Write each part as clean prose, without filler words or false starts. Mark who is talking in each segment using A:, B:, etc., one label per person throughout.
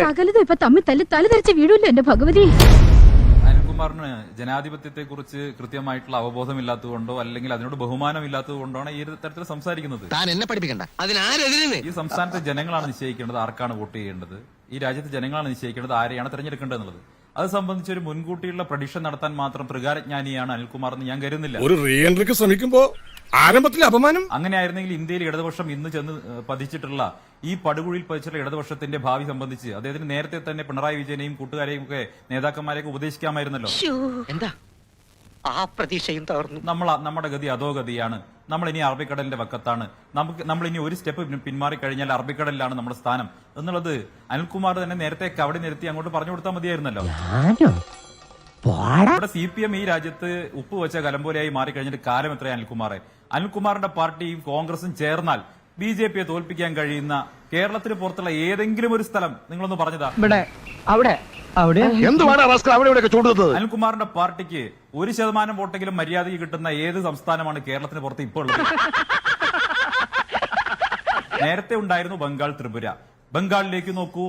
A: സകലതും ഇപ്പൊ തമ്മിൽ തല ധരിച്ച് വീഴൂല്ലോ എന്റെ ഭഗവതി.
B: അനിൽകുമാറിന് ജനാധിപത്യത്തെ കുറിച്ച് കൃത്യമായിട്ടുള്ള അവബോധമില്ലാത്തതുകൊണ്ടോ അല്ലെങ്കിൽ അതിനോട് ബഹുമാനമില്ലാത്തതുകൊണ്ടാണ് ഈ തരത്തിൽ സംസാരിക്കുന്നത്.
C: താൻ എന്നെ പഠിപ്പിക്കണ്ട.
B: ഈ സംസ്ഥാനത്തെ ജനങ്ങളാണ് നിശ്ചയിക്കേണ്ടത് ആർക്കാണ് വോട്ട് ചെയ്യേണ്ടത്. ഈ രാജ്യത്തെ ജനങ്ങളാണ് നിശ്ചയിക്കേണ്ടത് ആരെയാണ് തെരഞ്ഞെടുക്കേണ്ടത് എന്നുള്ളത്. അത് സംബന്ധിച്ച് ഒരു മുൻകൂട്ടിയുള്ള പ്രഡിക്ഷൻ നടത്താൻ മാത്രം ത്രികാരജ്ഞാനിയാണ് അനിൽകുമാർ എന്ന് ഞാൻ കരുതുന്നില്ല.
D: ഒരു റീ എൻട്രിക്ക് ശ്രമിക്കുമ്പോ ആരംഭത്തിൽ അപമാനം.
B: അങ്ങനെ ആയിരുന്നെങ്കിൽ ഇന്ത്യയിൽ ഇടതുപക്ഷം ഇന്ന് ചെന്ന് പതിച്ചിട്ടുള്ള ഈ പടുകുഴിയിൽ പതിച്ചിട്ടുള്ള ഇടതുപക്ഷത്തിന്റെ ഭാവി സംബന്ധിച്ച് അദ്ദേഹത്തിന് നേരത്തെ തന്നെ പിണറായി വിജയനെയും കൂട്ടുകാരെയും ഒക്കെ നേതാക്കന്മാരെയൊക്കെ ഉപദേശിക്കാമായിരുന്നല്ലോ.
C: എന്താ ആ പ്രതീക്ഷയും തകർന്നു.
B: നമ്മുടെ ഗതി അധോഗതിയാണ്. നമ്മൾ ഇനി അറബിക്കടലിന്റെ വക്കത്താണ്. നമ്മൾ ഇനി ഒരു സ്റ്റെപ്പ് പിന്മാറി കഴിഞ്ഞാൽ അറബിക്കടലിലാണ് നമ്മുടെ സ്ഥാനം എന്നുള്ളത് അനിൽകുമാർ തന്നെ നേരത്തെ കവടി നിരത്തി അങ്ങോട്ട് പറഞ്ഞു കൊടുത്താൽ മതിയായിരുന്നല്ലോ. ഇവിടെ CPM ഈ രാജ്യത്ത് ഉപ്പ് വെച്ച കലമ്പോലെയായി മാറിക്കഴിഞ്ഞിട്ട് കാലം എത്രയാണ് അനിൽകുമാറെ? അനിൽകുമാറിന്റെ പാർട്ടിയും കോൺഗ്രസും ചേർന്നാൽ BJPയെ തോൽപ്പിക്കാൻ കഴിയുന്ന കേരളത്തിന് പുറത്തുള്ള ഏതെങ്കിലും ഒരു സ്ഥലം നിങ്ങളൊന്ന് പറഞ്ഞതാ. അനിൽകുമാറിന്റെ പാർട്ടിക്ക് 1% വോട്ടെങ്കിലും മര്യാദയ്ക്ക് കിട്ടുന്ന ഏത് സംസ്ഥാനമാണ് കേരളത്തിന് പുറത്ത് ഇപ്പോൾ ഉള്ളത്? നേരത്തെ ഉണ്ടായിരുന്നു ബംഗാൾ, ത്രിപുര. ബംഗാളിലേക്ക് നോക്കൂ.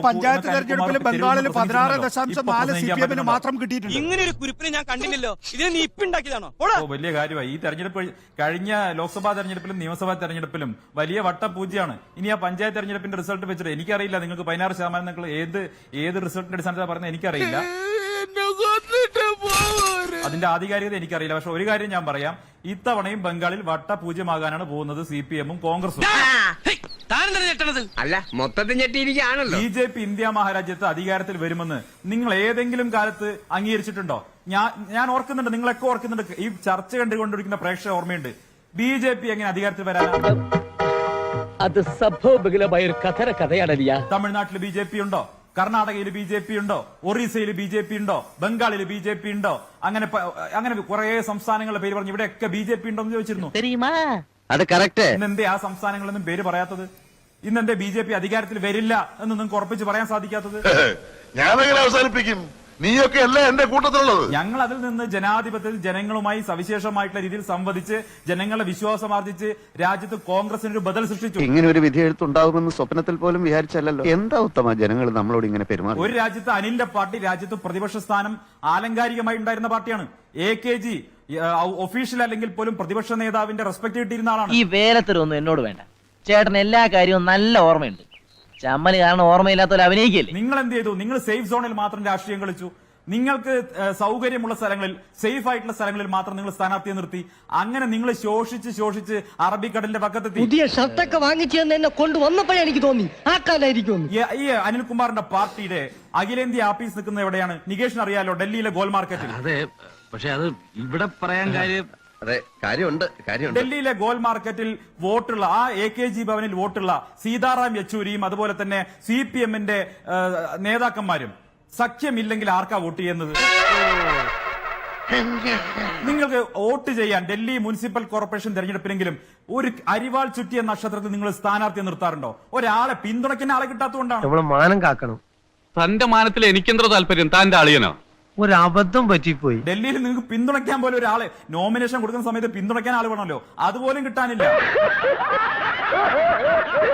E: പഞ്ചായത്ത് തെരഞ്ഞെടുപ്പിൽ ബംഗാളിൽ 16.4 CPM മാത്രം കിട്ടിയിട്ടുണ്ട്.
F: ഇങ്ങനെ ഒരു കുറിപ്പിനെ ഞാൻ കണ്ടില്ലല്ലോ. ഇതിനെ നീ ഇപ്പിണ്ടാക്കിയതാണോ?
B: വലിയ കാര്യമായി. ഈ തെരഞ്ഞെടുപ്പ് കഴിഞ്ഞ ലോക്സഭാ തെരഞ്ഞെടുപ്പിലും നിയമസഭാ തെരഞ്ഞെടുപ്പിലും വലിയ വട്ടപൂജ്യമാണ്. ഇനി ആ പഞ്ചായത്ത് തെരഞ്ഞെടുപ്പിന്റെ റിസൾട്ട് വെച്ചിട്ട് എനിക്കറിയില്ല നിങ്ങൾക്ക് 16% നിങ്ങൾ ഏത് റിസൾട്ടിന്റെ അടിസ്ഥാനത്തിൽ പറഞ്ഞത് എനിക്കറിയില്ല. അതിന്റെ ആധികാരികത എനിക്കറിയില്ല. പക്ഷെ ഒരു കാര്യം ഞാൻ പറയാം, ഇത്തവണയും ബംഗാളിൽ വട്ടപൂജ്യമാകാനാണ് പോകുന്നത് CPM-ഉം കോൺഗ്രസും.
C: അല്ല, മൊത്തത്തിൽ ഞെട്ടിയിരിക്കുകയാണല്ലോ.
B: BJP ഇന്ത്യ മഹാരാജ്യത്ത് അധികാരത്തിൽ വരുമെന്ന് നിങ്ങൾ ഏതെങ്കിലും കാലത്ത് അംഗീകരിച്ചിട്ടുണ്ടോ? ഞാൻ ഓർക്കുന്നുണ്ട്, നിങ്ങളൊക്കെ ഓർക്കുന്നുണ്ട്. ഈ ചർച്ച കണ്ടുകൊണ്ടിരിക്കുന്ന പ്രേക്ഷകർ ഓർമ്മയുണ്ട്. BJP എങ്ങനെ അധികാരത്തിൽ വരാനാണ്?
G: അത് സംഭവബഹുലമായ ഒരു കഥയാണ്.
B: തമിഴ്നാട്ടിൽ BJP ഉണ്ടോ? കർണാടകയിൽ BJP ഉണ്ടോ? ഒറീസയിൽ BJP ഉണ്ടോ? ബംഗാളിൽ BJP ഉണ്ടോ? അങ്ങനെ കുറെ സംസ്ഥാനങ്ങളുടെ പേര് പറഞ്ഞു. ഇവിടെയൊക്കെ BJP ഉണ്ടോ എന്ന് ചോദിച്ചിരുന്നു.
C: അത് കറക്റ്റ്.
B: ഇന്നെന്തേ ആ സംസ്ഥാനങ്ങളൊന്നും പേര് പറയാത്തത്? ഇന്നെന്തേ BJP അധികാരത്തിൽ വരില്ല എന്ന് നിങ്ങൾക്ക് ഉറപ്പിച്ച് പറയാൻ സാധിക്കാത്തത്?
D: ഞാനങ്ങനെ അവസാനിപ്പിക്കും. നീയൊക്കെ അല്ലേ എന്റെ കൂട്ടത്തിലുള്ളത്.
B: ഞങ്ങൾ അതിൽ നിന്ന് ജനാധിപത്യത്തിൽ ജനങ്ങളുമായി സവിശേഷമായിട്ടുള്ള രീതിയിൽ സംവദിച്ച് ജനങ്ങളുടെ വിശ്വാസം ആർജിച്ച് രാജ്യത്ത് കോൺഗ്രസിനൊരു ബദൽ സൃഷ്ടിച്ചു.
H: ഇങ്ങനെ ഒരു വിധി എഴുത്തുണ്ടാകുമെന്ന് സ്വപ്നത്തിൽ പോലും വിചാരിച്ചല്ലോ. എന്താ ഉത്തമ ജനങ്ങൾ നമ്മളോട് ഇങ്ങനെ പെരുമാറി?
B: ഒരു രാജ്യത്ത് അനിലിന്റെ പാർട്ടി രാജ്യത്ത് പ്രതിപക്ഷ സ്ഥാനം ആലങ്കാരികമായി ഉണ്ടായിരുന്ന പാർട്ടിയാണ്. AKG ഒഫീഷ്യൽ അല്ലെങ്കിൽ പോലും പ്രതിപക്ഷ നേതാവിന്റെ റെസ്പെക്ട് കിട്ടിയിരുന്ന ആളാണ്.
G: ഈ വേലത്തരൊന്നും എന്നോട് വേണ്ട. ചേട്ടൻ എല്ലാ കാര്യവും നല്ല ഓർമ്മയുണ്ട്. ചമ്മല് കാരണം ഓർമ്മയില്ലാത്തവരെ അഭിനയിക്കില്ലേ?
B: നിങ്ങൾ എന്ത് ചെയ്തു? നിങ്ങൾ സേഫ് സോണിൽ മാത്രം രാഷ്ട്രീയം കളിച്ചു. നിങ്ങൾക്ക് സൗകര്യമുള്ള സ്ഥലങ്ങളിൽ, സേഫ് ആയിട്ടുള്ള സ്ഥലങ്ങളിൽ മാത്രം നിങ്ങൾ സ്ഥാനാർത്ഥിയെ നിർത്തി. അങ്ങനെ നിങ്ങൾ ശോഷിച്ച് അറബിക്കടലിന്റെ പക്കത്തെത്തി.
G: പുതിയ ഷർട്ടൊക്കെ വാങ്ങിച്ചു എന്നെ കൊണ്ടുവന്നപ്പോഴേ എനിക്ക് തോന്നി ആ കാലായിരിക്കും.
B: ഈ അനിൽകുമാറിന്റെ പാർട്ടിയുടെ അഖിലേന്ത്യാ ആഫീസ് നിൽക്കുന്ന എവിടെയാണ്? നികേഷിന് അറിയാലോ, ഡൽഹിയിലെ ഗോൾ മാർക്കറ്റിൽ.
C: അതെ, പക്ഷെ അത് ഇവിടെ പറയാൻ കാര്യം. അതെ, കാര്യമുണ്ട്.
B: ഡൽഹിയിലെ ഗോൾ മാർക്കറ്റിൽ വോട്ടുള്ള ആ AKG ഭവനിൽ വോട്ടുള്ള സീതാറാം യെച്ചൂരിയും അതുപോലെ തന്നെ CPM-ന്റെ നേതാക്കന്മാരും സഖ്യമില്ലെങ്കിൽ ആർക്കാ വോട്ട് ചെയ്യുന്നത്? നിങ്ങൾക്ക് വോട്ട് ചെയ്യാൻ ഡൽഹി മുനിസിപ്പൽ കോർപ്പറേഷൻ തെരഞ്ഞെടുപ്പിനെങ്കിലും ഒരു അരിവാൾ ചുറ്റിയ നക്ഷത്രത്തിൽ നിങ്ങൾ സ്ഥാനാർത്ഥിയെ നിർത്താറുണ്ടോ? ഒരാളെ പിന്തുണയ്ക്കുന്ന ആളെ കിട്ടാത്തതുകൊണ്ടാണ്.
G: മാനം കാക്കണം.
I: തന്റെ മാനത്തിൽ എനിക്കെന്തോ താല്പര്യം? താന്റെ അളിയനോ?
G: ഒരബദ്ധം പറ്റിപ്പോയി.
B: ഡൽഹിയിൽ നിങ്ങൾക്ക് പിന്തുണയ്ക്കാൻ പോലും ഒരാളെ, നോമിനേഷൻ കൊടുക്കുന്ന സമയത്ത് പിന്തുണയ്ക്കാൻ ആൾ വേണമല്ലോ, അതുപോലും കിട്ടാനില്ല.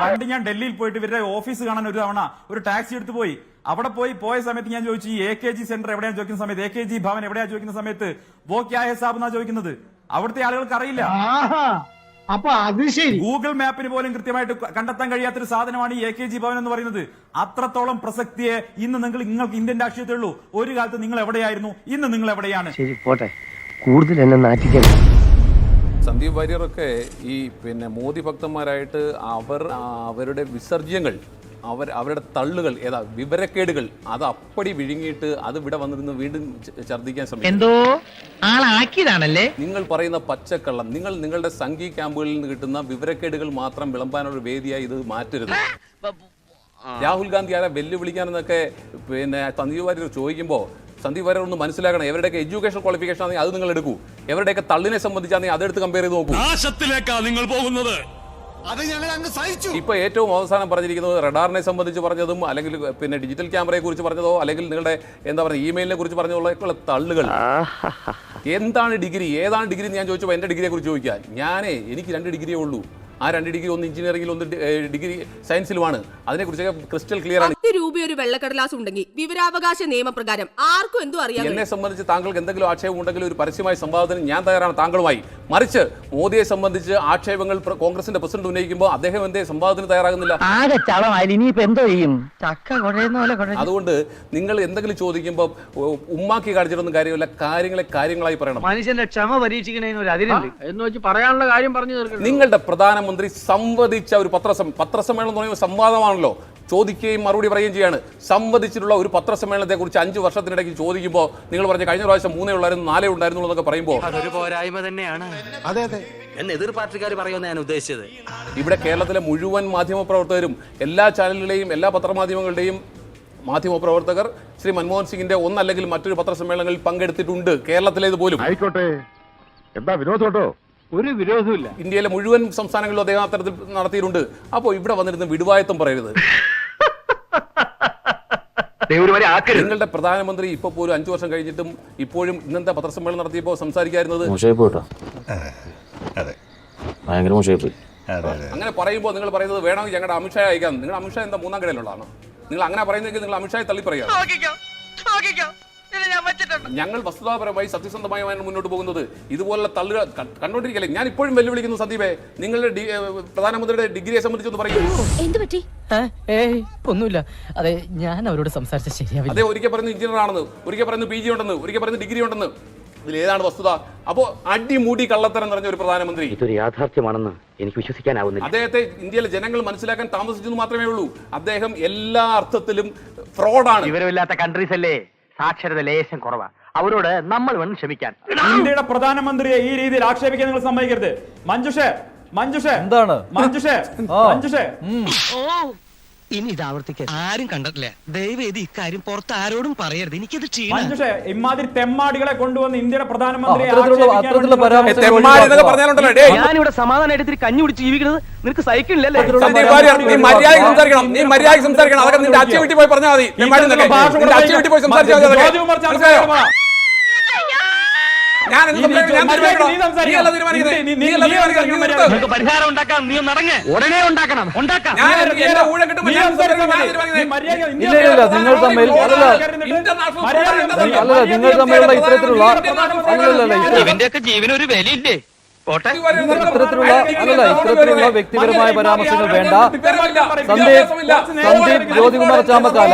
B: പണ്ട് ഞാൻ ഡൽഹിയിൽ പോയിട്ട് ഇവരുടെ ഓഫീസ് കാണാൻ ഒരു തവണ ഒരു ടാക്സി എടുത്ത് പോയി. അവിടെ പോയ സമയത്ത് ഞാൻ ചോദിച്ചു, ഈ AKG സെന്റർ എവിടെയാ ചോദിക്കുന്ന സമയത്ത്, AKG ഭവൻ എവിടെയാ ചോദിക്കുന്ന സമയത്ത് വോ ക്യാ ഹൈ സാബ് എന്നാ ചോദിക്കുന്നത്. അവിടുത്തെ ആളുകൾക്ക് അറിയില്ല.
G: അപ്പൊ അത് ശരി.
B: ഗൂഗിൾ മാപ്പിന് പോലും കൃത്യമായിട്ട് കണ്ടെത്താൻ കഴിയാത്തൊരു സാധനമാണ് ഈ AKG ഭവൻ എന്ന് പറയുന്നത്. അത്രത്തോളം പ്രസക്തിയെ ഇന്ന് നിങ്ങൾക്ക് ഇന്ത്യൻ രാഷ്ട്രീയത്തിലുള്ളൂ. ഒരു കാലത്ത് നിങ്ങൾ എവിടെയായിരുന്നു? ഇന്ന് നിങ്ങൾ എവിടെയാണ്?
G: ശരി, പോട്ടെ, കൂടുതൽ എന്നെ നാറ്റിക്കാൻ.
I: സന്ദീപ് വാര്യറൊക്കെ ഈ മോദി ഭക്തന്മാരായിട്ട് അവരുടെ വിസർജ്യങ്ങൾ, അവരുടെ തള്ളുകൾ, വിവരക്കേടുകൾ അത് അപ്പടി വിഴുങ്ങിയിട്ട് അത് ഇവിടെ വന്നിരുന്ന് വീണ്ടും ഛർദ്ദിക്കാൻ ശ്രമിക്കും.
G: എന്തോ ആളാക്കിയതാണല്ലേ
I: നിങ്ങൾ പറയുന്ന പച്ചക്കള്ളം. നിങ്ങളുടെ സംഘി ക്യാമ്പുകളിൽ നിന്ന് കിട്ടുന്ന വിവരക്കേടുകൾ മാത്രം വിളമ്പാനുള്ള വേദിയായി ഇത് മാറ്റരുത്. രാഹുൽ ഗാന്ധി ആരെ വെല്ലുവിളിക്കാനെന്നൊക്കെ സന്ദീപ് വാര്യർ ചോദിക്കുമ്പോൾ സന്ദീപ് വാര്യർ ഒന്ന് മനസ്സിലാക്കണം. എവരുടെയൊക്കെ എഡ്യൂക്കേഷൻ ക്വാളിഫിക്കേഷൻ ആണെങ്കിൽ അത് നിങ്ങൾ എടുക്കൂ. എവരുടെയൊക്കെ തള്ളിനെ സംബന്ധിച്ചാണെങ്കിൽ അതെടുത്ത് കമ്പയർ ചെയ്ത് നോക്കൂ.
D: നാശത്തിലേക്കാണ് നിങ്ങൾ പോകുന്നത്. അത് ഞങ്ങൾ അങ്ങ് സഹിച്ചു.
I: ഇപ്പൊ ഏറ്റവും അവസാനം പറഞ്ഞിരിക്കുന്നത് റഡാറിനെ സംബന്ധിച്ച് പറഞ്ഞതും അല്ലെങ്കിൽ ഡിജിറ്റൽ ക്യാമറയെ കുറിച്ച് പറഞ്ഞതോ അല്ലെങ്കിൽ നിങ്ങളുടെ ഇമെയിലിനെ കുറിച്ച് പറഞ്ഞതുള്ള തള്ളുകൾ. എന്താണ് ഡിഗ്രി, ഏതാണ് ഡിഗ്രി എന്ന് ഞാൻ ചോദിച്ചപ്പോൾ എന്റെ ഡിഗ്രിയെ കുറിച്ച് ചോദിക്കാൻ എനിക്ക് 2 ഡിഗ്രിയേ ഉള്ളൂ. ആ 2 ഡിഗ്രി ഒന്ന് എഞ്ചിനീയറിംഗിൽ ഒന്ന് ഡിഗ്രി സയൻസിലുമാണ്. അതിനെക്കുറിച്ചൊക്കെ ക്രിസ്റ്റൽ ക്ലിയർ ആണ്.
J: 10 രൂപ ഒരു വെള്ളക്കടലാസ് ഉണ്ടെങ്കിൽ വിവരാവകാശ നിയമപ്രകാരം ആർക്കും എന്തും അറിയാം.
I: എന്നെ സംബന്ധിച്ച് താങ്കൾക്ക് എന്തെങ്കിലും ആക്ഷേപം ഉണ്ടെങ്കിൽ ഒരു പരസ്യമായ സംവാദത്തിന് ഞാൻ തയ്യാറാണ് താങ്കളുമായി. മറിച്ച് മോദിയെ സംബന്ധിച്ച് ആക്ഷേപങ്ങൾ കോൺഗ്രസിന്റെ പ്രസിഡന്റ് ഉന്നയിക്കുമ്പോൾ അദ്ദേഹം എന്തേ സംവാദത്തിന് തയ്യാറാകുന്നില്ല? അതുകൊണ്ട് നിങ്ങൾ എന്തെങ്കിലും ചോദിക്കുമ്പോൾ ഉമ്മാക്കി കാണിച്ചിട്ടൊന്നും കാര്യമില്ല. കാര്യങ്ങളായി പറയണം.
G: മനുഷ്യന്റെ ക്ഷമ പരീക്ഷിക്കണേന് ഒരു അതിരുണ്ട് എന്ന് വെച്ച് പറയാനുള്ള കാര്യം പറഞ്ഞു തീർക്കണം.
I: നിങ്ങളുടെ പ്രധാനമന്ത്രി സംവദിച്ച ഒരു പത്രസമ്മേളനം എന്ന് പറയുമ്പോൾ സംവാദമാണല്ലോ. ചോദിക്കുകയും മറുപടി പറയുകയും ചെയ്യാണ്. സംവദിച്ചിട്ടുള്ള ഒരു പത്രസമ്മേളനത്തെ കുറിച്ച് 5 വർഷത്തിനിടയ്ക്ക് ചോദിക്കുമ്പോൾ നിങ്ങൾ പറഞ്ഞ കഴിഞ്ഞ പ്രാവശ്യം 3 ഉള്ളായിരുന്നു 4 ഉണ്ടായിരുന്നു എന്നൊക്കെ പറയുമ്പോൾ
F: അതൊരു പോരായ്മ തന്നെയാണ്.
E: അതെ അതെ
F: എന്ന് എതിർ പാർട്ടിക്കാർ പറയുമെന്ന് ഞാൻ ഉദ്ദേശിച്ചത്.
I: ഇവിടെ കേരളത്തിലെ മുഴുവൻ മാധ്യമപ്രവർത്തകരും എല്ലാ ചാനലുകളുടെയും എല്ലാ പത്രമാധ്യമങ്ങളുടെയും മാധ്യമപ്രവർത്തകർ ശ്രീ മൻമോഹൻ സിംഗിന്റെ ഒന്നല്ലെങ്കിൽ മറ്റൊരു പത്രസമ്മേളനങ്ങളിൽ പങ്കെടുത്തിട്ടുണ്ട്. കേരളത്തിലേത് പോലും.
D: ആയിക്കോട്ടെ, എന്താ വിനോദോട്ടോ?
G: ഒരു വിരോധമില്ല.
I: ഇന്ത്യയിലെ മുഴുവൻ സംസ്ഥാനങ്ങളിലും അദ്ദേഹം അത്തരത്തിൽ നടത്തിയിട്ടുണ്ട്. അപ്പോൾ ഇവിടെ വന്നിരുന്ന വിടുവായത്വം പറയരുത്. നിങ്ങളുടെ പ്രധാനമന്ത്രി ഇപ്പൊ പോലും 5 വർഷം കഴിഞ്ഞിട്ടും ഇപ്പോഴും ഇന്നത്തെ പത്രസമ്മേളനം നടത്തിയപ്പോൾ സംസാരിക്കാറുന്നത് അങ്ങനെ പറയുമ്പോൾ നിങ്ങൾ പറയുന്നത് വേണമെങ്കിൽ ഞങ്ങളുടെ അമിത്ഷാ അയക്കാം. നിങ്ങൾ അമിത്ഷാ എന്താ 3ാം കടയിലുള്ളതാണ്? നിങ്ങൾ അങ്ങനെ പറയുന്നെങ്കിൽ നിങ്ങൾ അമിത്ഷായെ തള്ളി പറയുക. ഞങ്ങൾ വസ്തുതാപരമായി സത്യസന്ധമായാണ് മുന്നോട്ട് പോകുന്നത്. ഇതുപോലുള്ള തള്ളുക കണ്ടോണ്ടിരിക്കല്ലേ. ഞാൻ ഇപ്പോഴും വെല്ലുവിളിക്കുന്നു സന്ദീപേ, നിങ്ങളുടെ പ്രധാനമന്ത്രിയുടെ ഡിഗ്രിയെ സംബന്ധിച്ചൊന്ന് പറയൂ.
A: എന്ത് പറ്റി?
G: ഒന്നുമില്ല. അതെ, ഞാൻ അവരോട് സംസാരിച്ച ശരിയാവില്ല.
I: അതെ, ഒരിക്കൽ പറയുന്നത് എഞ്ചിനീയർ ആണെന്ന്, ഒരിക്കൽ പറയുന്നത് PG ഉണ്ടെന്ന്, ഒരിക്കൽ പറയുന്നത് ഡിഗ്രി ഉണ്ടെന്ന്. ഇതിൽ ഏതാണ് വസ്തുത? അപ്പോ അടിമൂടി കള്ളത്തരം നിറഞ്ഞ ഒരു പ്രധാനമന്ത്രി.
G: ഇതൊരു യാഥാർത്ഥ്യമാണെന്ന് എനിക്ക് വിശ്വസിക്കാനാവുന്നില്ല.
I: അദ്ദേഹത്തെ ഇന്ത്യയിലെ ജനങ്ങൾ മനസ്സിലാക്കാൻ താമസിച്ചെന്ന് മാത്രമേ ഉള്ളൂ. അദ്ദേഹം എല്ലാ അർത്ഥത്തിലും ഫ്രോഡാണ്.
G: വിവരമില്ലാത്ത കൺട്രീസ് അല്ലേ, സാക്ഷരത ലേശം കുറവാ. അവരോട് നമ്മൾ വേണം ക്ഷമിക്കാൻ.
B: ഇന്ത്യയുടെ പ്രധാനമന്ത്രിയെ ഈ രീതിയിൽ ആക്ഷേപിക്കാൻ നിങ്ങൾ സമ്മതിക്കരുത്. മഞ്ജുഷേ എന്താണ് മഞ്ജുഷേ?
F: ഇനി ഇത് ആവർത്തിക്കാൻ ആരും കണ്ടിട്ടില്ല. ദയവേദി ഇക്കാര്യം പുറത്ത് ആരോടും പറയരുത്. എനിക്കത്
B: മഞ്ജുഷേ, ഇമാതിരി തെമ്മാടികളെ കൊണ്ടുവന്ന് ഇന്ത്യയുടെ പ്രധാനമന്ത്രി
G: ഞാനിവിടെ സമാധാനമായിട്ട് കഞ്ഞി കുടിച്ച് ജീവിക്കുന്നത് നിനക്ക് സഹിക്കില്ലല്ലേ?
I: നീ മര്യാദയ്ക്ക് സംസാരിക്കണം. നീ മര്യാദയ്ക്ക് സംസാരിക്കണം. അതൊക്കെ നിന്റെ അച്ഛൻ വീട്ടിൽ പോയി പറഞ്ഞാൽ മതി. അച്ഛൻ വീട്ടിൽ പോയി സംസാരിച്ചാൽ
G: പരിഹാരം ഉണ്ടാക്കാം. നീ നടങ്ങ്. ഉടനെ ഉണ്ടാക്കണം.
K: നിങ്ങൾ തമ്മിലുള്ള ഇത്തരത്തിലുള്ള
F: ഇവന്റെയൊക്കെ ജീവനൊരു വിലയില്ലേ?
K: ഇത്തരത്തിലുള്ള വ്യക്തിപരമായ പരാമർശങ്ങൾ വേണ്ട. സന്ദീപ് ജ്യോതികുമാർ ചാമക്കാല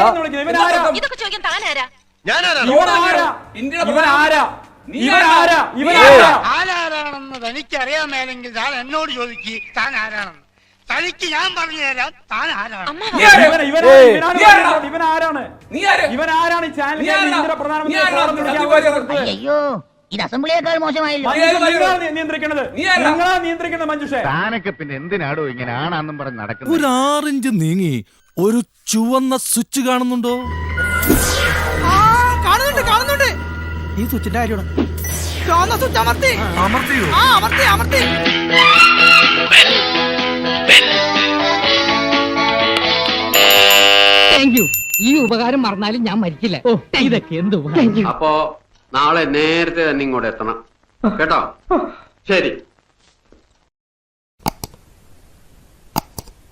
E: ആരാണെന്ന് തനിക്കറിയാമേലെങ്കിൽ താൻ എന്നോട് ചോദിക്ക്. താൻ ആരാണെന്ന് തനിക്ക് ഞാൻ പറഞ്ഞു തരാം. താൻ ആരാണ്?
A: അയ്യോ, ഇത് അസംബ്ലിയേക്കാൾ മോശമായല്ലോ.
B: നിയന്ത്രിക്കണത് മഞ്ജുഷേ.
H: താനൊക്കെ പിന്നെ എന്തിനാടോ ഇങ്ങനെ ആണാന്നും പറഞ്ഞ് നടക്കുന്നത്?
K: ഒരു 6 ഇഞ്ച് നീങ്ങി ഒരു ചുവന്ന സ്വിച്ച് കാണുന്നുണ്ടോ?
E: കാണുന്നുണ്ട്.
K: ഈ സ്വിച്ചിന്റെ കാര്യമാണ്.
G: ഈ ഉപകാരം മറന്നാലും ഞാൻ മരിക്കില്ല. ഇതൊക്കെ എന്ത്?
C: അപ്പോ നാളെ നേരത്തെ തന്നെ ഇങ്ങോട്ട് എത്തണം കേട്ടോ. ശരി.